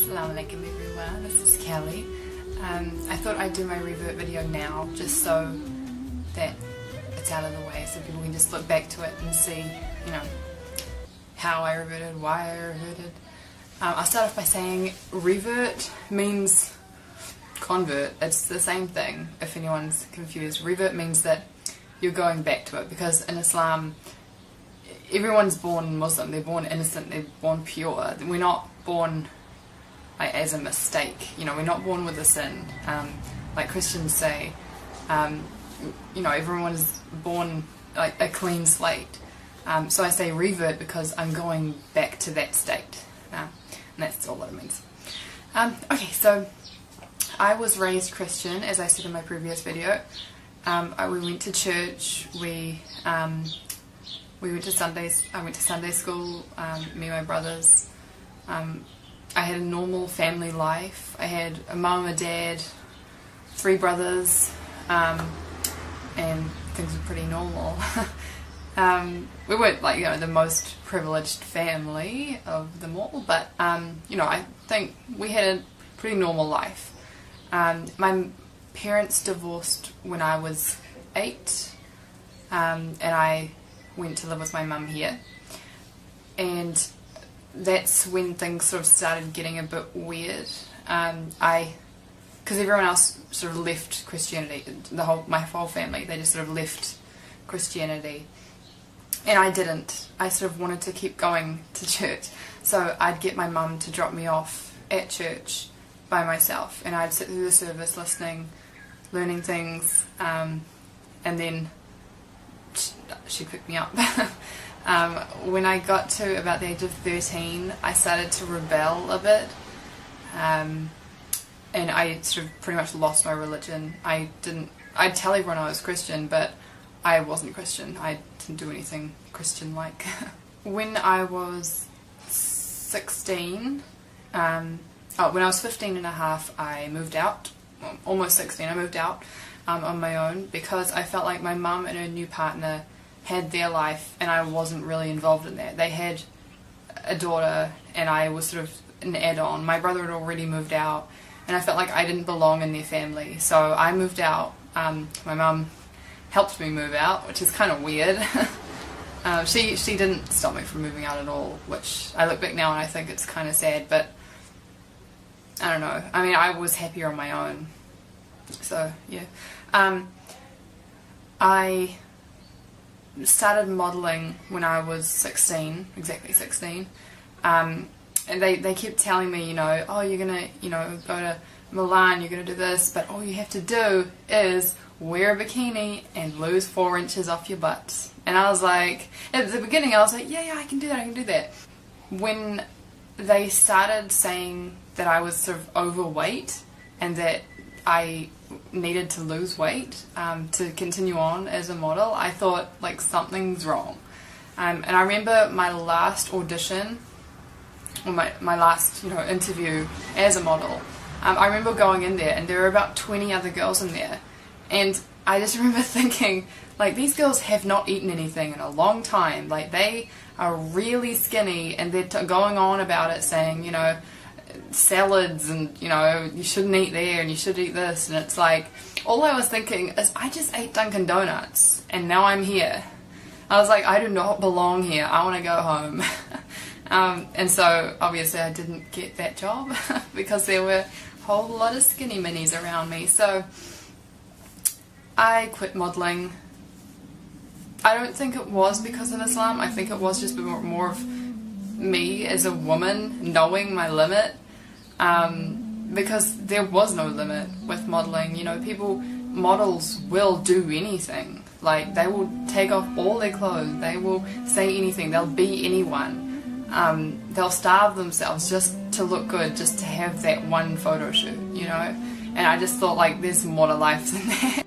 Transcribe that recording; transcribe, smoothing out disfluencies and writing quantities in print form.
Assalamu alaikum everyone, this is Kelly. I thought I'd do my revert video now just so that it's out of the way so people can just look back to it and see, you know, how I reverted, why I reverted. I'll start off by saying revert means convert. It's the same thing if anyone's confused. Revert means that you're going back to it, because in Islam everyone's born Muslim, they're born innocent, they're born pure. We're not born as a mistake, you know, we're not born with a sin, like Christians say. You know, everyone is born like a clean slate. So I say revert because I'm going back to that state, and that's all that it means. Okay, so I was raised Christian, as I said in my previous video. We went to church, we went to Sundays. I went to Sunday school, me and my brothers. I had a normal family life. I had a mum, a dad, 3 brothers, and things were pretty normal. We weren't like, you know, the most privileged family of them all, but you know, I think we had a pretty normal life. My parents divorced when I was 8, and I went to live with my mum here, and that's when things sort of started getting a bit weird. Because everyone else sort of left Christianity, my whole family, they just sort of left Christianity, and I didn't. I sort of wanted to keep going to church, so I'd get my mum to drop me off at church by myself, and I'd sit through the service listening, learning things, and then she'd pick me up. When I got to about the age of 13, I started to rebel a bit, and I sort of pretty much lost my religion. I'd tell everyone I was Christian, but I wasn't Christian. I didn't do anything Christian-like. When I was 16, when I was 15 and a half, I moved out. Well, almost 16, I moved out on my own, because I felt like my mum and her new partner had their life and I wasn't really involved in that. They had a daughter and I was sort of an add-on. My brother had already moved out and I felt like I didn't belong in their family, so I moved out. My mum helped me move out, which is kind of weird. She didn't stop me from moving out at all, which I look back now and I think it's kind of sad, but I don't know. I mean, I was happier on my own. So, yeah. I started modelling when I was 16, exactly 16. And they kept telling me, you know, oh, you're going to, you know, go to Milan, you're going to do this, but all you have to do is wear a bikini and lose 4 inches off your butt. And I was like, at the beginning I was like, yeah, I can do that, I can do that. When they started saying that I was sort of overweight and that I needed to lose weight to continue on as a model, I thought like something's wrong. And I remember my last audition, or my last, you know, interview as a model. I remember going in there and there were about 20 other girls in there, and I just remember thinking, like, these girls have not eaten anything in a long time. Like, they are really skinny and they're going on about it, saying, you know, salads and, you know, you shouldn't eat there and you should eat this, and it's like, all I was thinking is I just ate Dunkin' Donuts and now I'm here. I was like, I do not belong here, I want to go home. And so obviously I didn't get that job because there were a whole lot of skinny minis around me, so I quit modelling. I don't think it was because of Islam. I think it was just more of me as a woman knowing my limit, because there was no limit with modelling. You know, models will do anything. Like, they will take off all their clothes, they will say anything, they'll be anyone. They'll starve themselves just to look good, just to have that one photo shoot, you know. And I just thought, like, there's more to life than that.